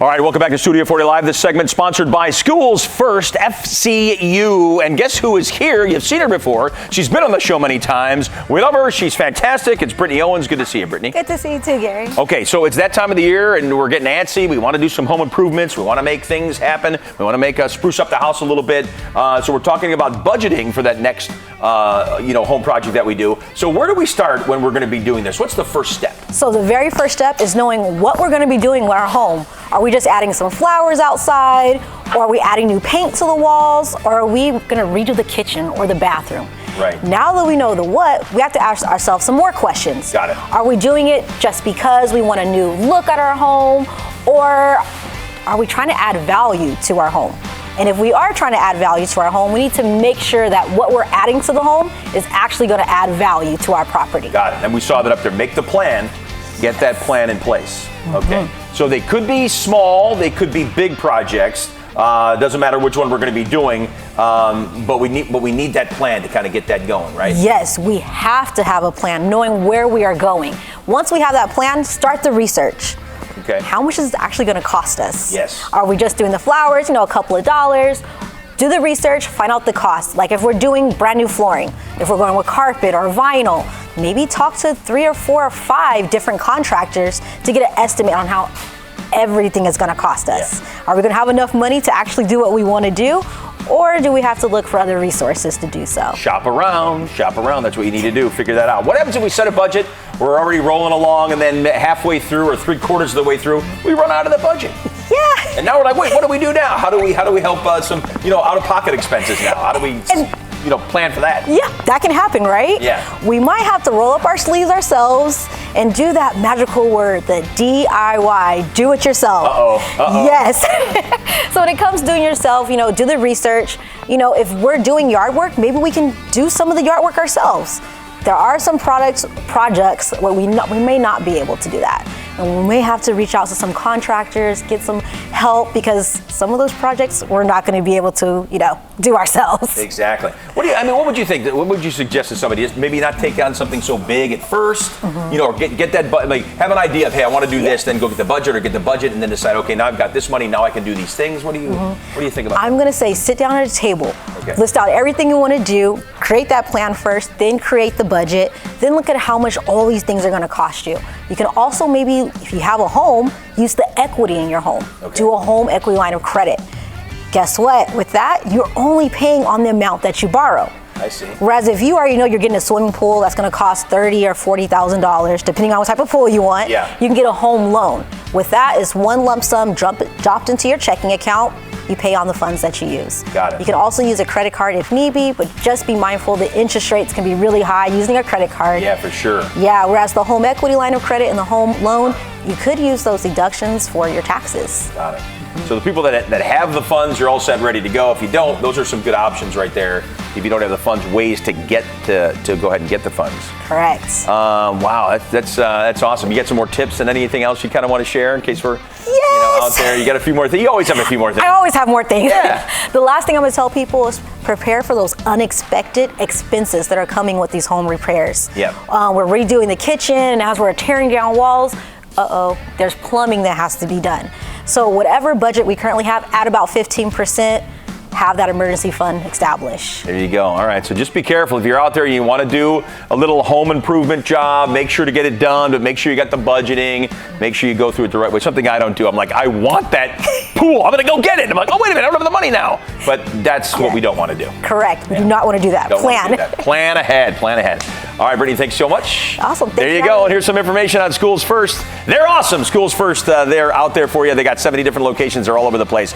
All right, welcome back to Studio 40 Live. This segment sponsored by Schoolsfirst, FCU. And guess who is here? You've seen her before. She's been on the show many times. We love her. She's fantastic. It's Brittney Owens. Good to see you, Brittney. Good to see you too, Gary. Okay, so it's that time of the year, and we're getting antsy. We want to do some home improvements. We want to make things happen. We want to make spruce up the house a little bit. So we're talking about budgeting for that next, home project that we do. So where do we start when we're going to be doing this? What's the first step? So the very first step is knowing what we're going to be doing with our home. Are we just adding some flowers outside? Or are we adding new paint to the walls? Or are we going to redo the kitchen or the bathroom? Right. Now that we know the what, we have to ask ourselves some more questions. Got it. Are we doing it just because we want a new look at our home? Or are we trying to add value to our home? And if we are trying to add value to our home, we need to make sure that what we're adding to the home is actually going to add value to our property. Got it. And we saw that up there. Make the plan. Get that plan in place. Okay. So they could be small. They could be big projects. Doesn't matter which one we're going to be doing, but we need that plan to kind of get that going, right? Yes, we have to have a plan, knowing where we are going. Once we have that plan, start the research. Okay. How much is it actually going to cost us? Yes. Are we just doing the flowers, a couple of dollars? Do the research, find out the cost. Like if we're doing brand new flooring, if we're going with carpet or vinyl, maybe talk to 3 or 4 or 5 different contractors to get an estimate on how everything is going to cost us. Yeah. Are we going to have enough money to actually do what we want to do? Or do we have to look for other resources to do so? Shop around. That's what you need to do. Figure that out. What happens if we set a budget, we're already rolling along, and then halfway through or 3/4 of the way through, we run out of the budget? Yeah. And now we're like, wait, what do we do now? How do we help some, out-of-pocket expenses now? How do we, plan for that? Yeah, that can happen, right? Yeah. We might have to roll up our sleeves ourselves and do that magical word, the DIY, do it yourself. Uh-oh. Yes. So when it comes to doing yourself, do the research. If we're doing yard work, maybe we can do some of the yard work ourselves. There are some projects where we may not be able to do that. And we may have to reach out to some contractors, get some help, because some of those projects we're not going to be able to, do ourselves. Exactly. What would you think? What would you suggest to somebody? Is maybe not take on something so big at first, or get that, have an idea of, hey, I want to do this, then go get the budget, and then decide, okay, now I've got this money, now I can do these things. What do you think about that? I'm going to say sit down at a table, okay. List out everything you want to do, create that plan first, then create the budget, then look at how much all these things are going to cost you. You can also maybe, if you have a home, use the equity in your home. Okay. Do a home equity line of credit. Guess what? With that, you're only paying on the amount that you borrow. I see. Whereas if you already know you're getting a swimming pool that's going to cost $30,000 or $40,000, depending on what type of pool you want, yeah. You can get a home loan. With that, it's one lump sum dropped into your checking account. You pay on the funds that you use. Got it. You can also use a credit card if need be, but just be mindful the interest rates can be really high using a credit card. Yeah, for sure. Yeah, whereas the home equity line of credit and the home loan, you could use those deductions for your taxes. Got it. So the people that have the funds, you're all set, ready to go. If you don't, those are some good options right there. If you don't have the funds, ways to get to go ahead and get the funds. Correct. Wow, that's awesome. You got some more tips and anything else you kind of want to share in case we're out there? You got a few more things. You always have a few more things. I always have more things. Yeah. The last thing I'm going to tell people is prepare for those unexpected expenses that are coming with these home repairs. Yeah. We're redoing the kitchen, and as we're tearing down walls, there's plumbing that has to be done. So whatever budget we currently have, at about 15%, have that emergency fund established. There you go. All right. So just be careful. If you're out there and you want to do a little home improvement job, make sure to get it done, but make sure you got the budgeting. Make sure you go through it the right way. Something I don't do. I'm like, I want that pool. I'm going to go get it. I'm like, oh, wait a minute. I don't have the money now. But that's what we don't want to do. Correct. We do not want to do that. Plan. Plan ahead. All right, Brittney, thanks so much. Awesome. There you go. And here's some information on Schoolsfirst. They're awesome. Schoolsfirst, they're out there for you. They got 70 different locations. They're all over the place.